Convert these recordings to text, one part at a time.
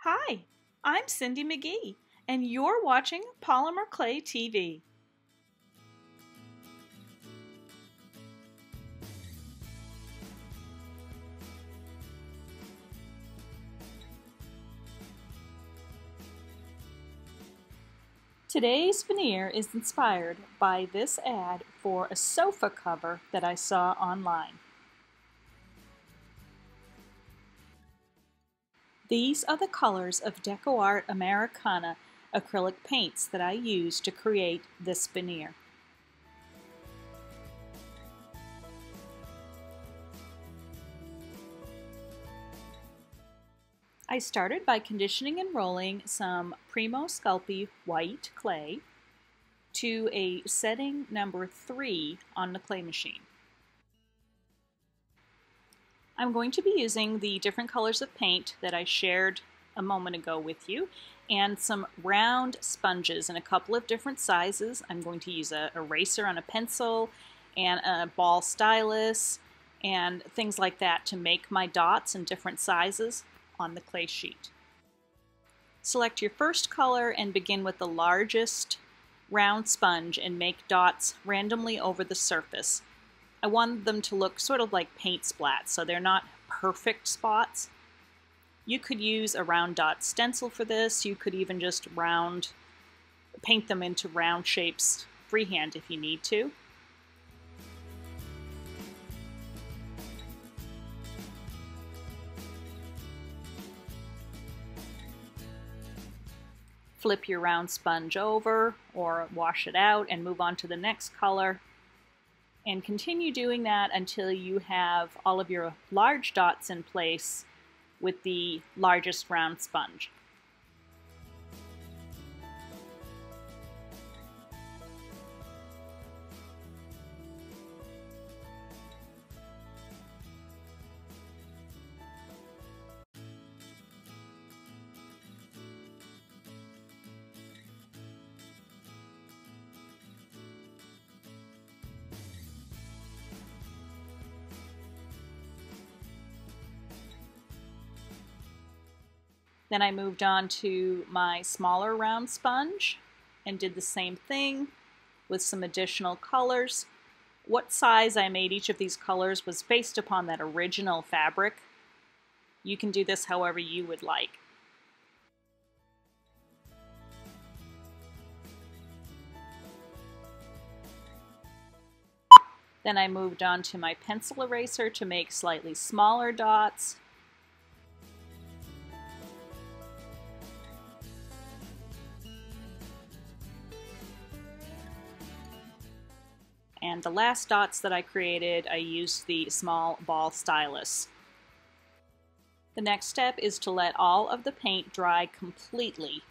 Hi, I'm Cindi McGee, and you're watching Polymer Clay TV. Today's veneer is inspired by this ad for a sofa cover that I saw online. These are the colors of DecoArt Americana acrylic paints that I used to create this veneer. I started by conditioning and rolling some Primo Sculpey white clay to a setting number 3 on the clay machine. I'm going to be using the different colors of paint that I shared a moment ago with you and some round sponges in a couple of different sizes. I'm going to use an eraser on a pencil and a ball stylus and things like that to make my dots in different sizes on the clay sheet. Select your first color and begin with the largest round sponge and make dots randomly over the surface. I want them to look sort of like paint splats, so they're not perfect spots. You could use a round dot stencil for this. You could even just paint them into round shapes freehand if you need to. Flip your round sponge over or wash it out and move on to the next color. And continue doing that until you have all of your large dots in place with the largest round sponge. Then I moved on to my smaller round sponge and did the same thing with some additional colors. What size I made each of these colors was based upon that original fabric. You can do this however you would like. Then I moved on to my pencil eraser to make slightly smaller dots. And the last dots that I created, I used the small ball stylus. The next step is to let all of the paint dry completely.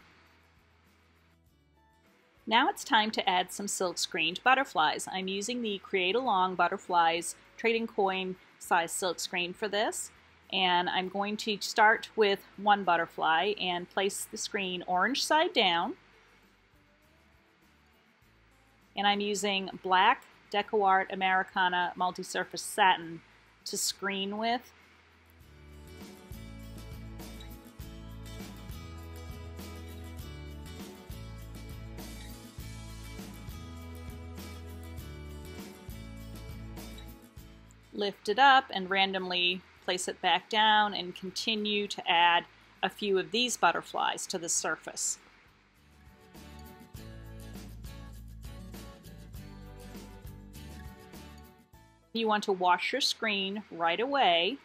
Now it's time to add some silk screened butterflies. I'm using the Create Along Butterflies Trading Coin size silk screen for this. And I'm going to start with one butterfly and place the screen orange side down. And I'm using black DecoArt Americana multi-surface satin to screen with. Lift it up and randomly place it back down and continue to add a few of these butterflies to the surface. You want to wash your screen right away,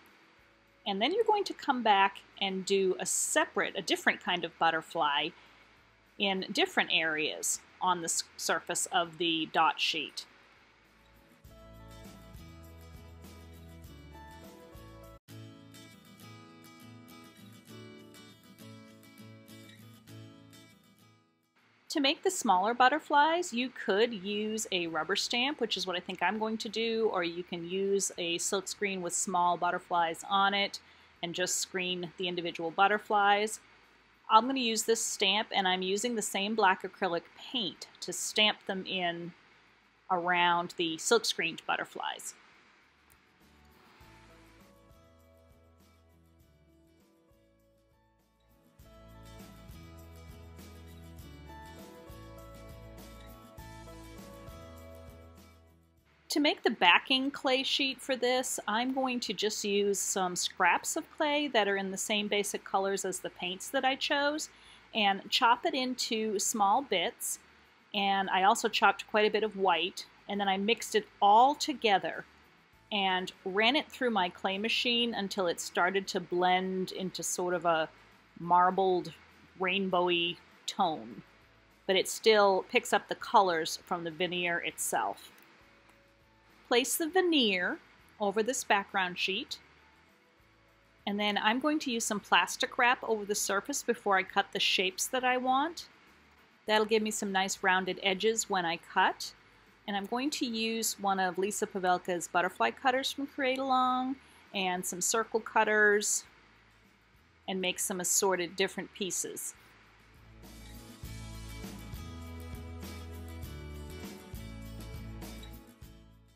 and then you're going to come back and do a different kind of butterfly in different areas on the surface of the dot sheet. To make the smaller butterflies, you could use a rubber stamp, which is what I think I'm going to do, or you can use a silk screen with small butterflies on it and just screen the individual butterflies. I'm going to use this stamp, and I'm using the same black acrylic paint to stamp them in around the silk screened butterflies. To make the backing clay sheet for this, I'm going to just use some scraps of clay that are in the same basic colors as the paints that I chose and chop it into small bits. And I also chopped quite a bit of white, and then I mixed it all together and ran it through my clay machine until it started to blend into sort of a marbled, rainbowy tone. But it still picks up the colors from the veneer itself. Place the veneer over this background sheet, and then I'm going to use some plastic wrap over the surface before I cut the shapes that I want. That'll give me some nice rounded edges when I cut. And I'm going to use one of Lisa Pavelka's butterfly cutters from Create Along and some circle cutters and make some assorted different pieces.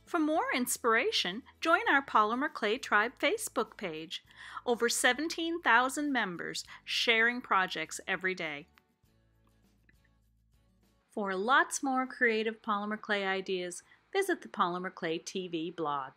For more inspiration, join our Polymer Clay Tribe Facebook page. Over 17,000 members sharing projects every day. For lots more creative polymer clay ideas, visit the Polymer Clay TV blog.